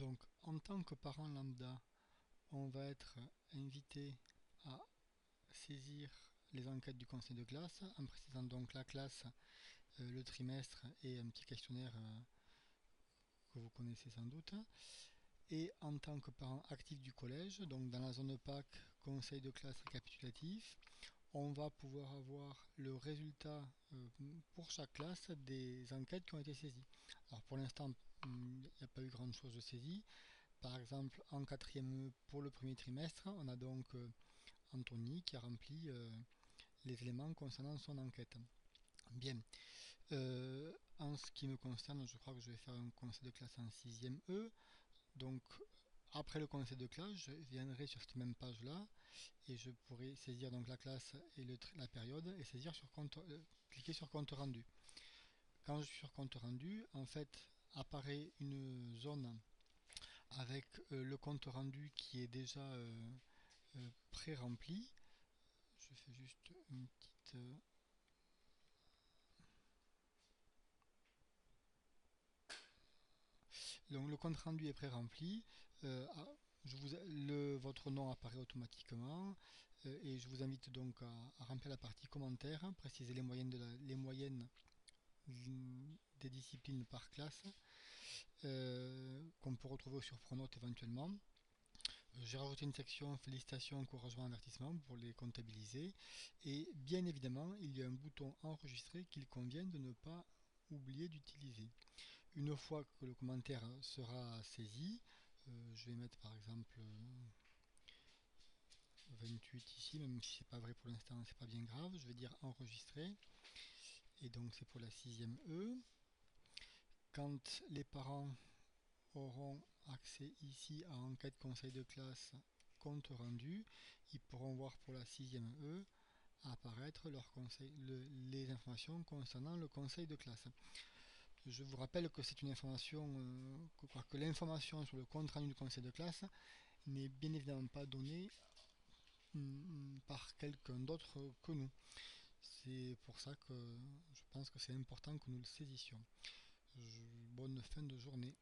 Donc, en tant que parent lambda, on va être invité à saisir les enquêtes du conseil de classe, en précisant donc la classe, le trimestre et un petit questionnaire que vous connaissez sans doute. Et en tant que parent actif du collège, donc dans la zone PAC, conseil de classe récapitulatif, on va pouvoir avoir le résultat pour chaque classe des enquêtes qui ont été saisies. Alors pour l'instant, il n'y a pas eu grand chose de saisi. Par exemple, en quatrième E pour le premier trimestre, on a donc Anthony qui a rempli les éléments concernant son enquête. Bien. En ce qui me concerne, je crois que je vais faire un conseil de classe en sixième E. Donc, après le conseil de classe, je viendrai sur cette même page là et je pourrai saisir donc la classe et la période et saisir sur cliquer sur compte rendu. Quand je suis sur compte rendu, en fait, apparaît une zone avec le compte rendu qui est déjà pré-rempli. Je fais juste une petite donc le compte rendu est pré-rempli. Votre nom apparaît automatiquement et je vous invite donc à remplir la partie commentaires, préciser les moyennes des disciplines par classe qu'on peut retrouver sur Pronote éventuellement. J'ai rajouté une section félicitations, encouragement, avertissement pour les comptabiliser et bien évidemment il y a un bouton enregistrer qu'il convient de ne pas oublier d'utiliser. Une fois que le commentaire sera saisi, je vais mettre par exemple 28 ici, même si c'est pas vrai pour l'instant, c'est pas bien grave. Je vais dire enregistrer. Et donc c'est pour la sixième E. Quand les parents auront accès ici à enquête conseil de classe compte rendu, ils pourront voir pour la sixième E apparaître les informations concernant le conseil de classe. Je vous rappelle que c'est une information, que l'information sur le compte rendu du conseil de classe n'est bien évidemment pas donnée par quelqu'un d'autre que nous. C'est pour ça que je pense que c'est important que nous le saisissions. Bonne fin de journée.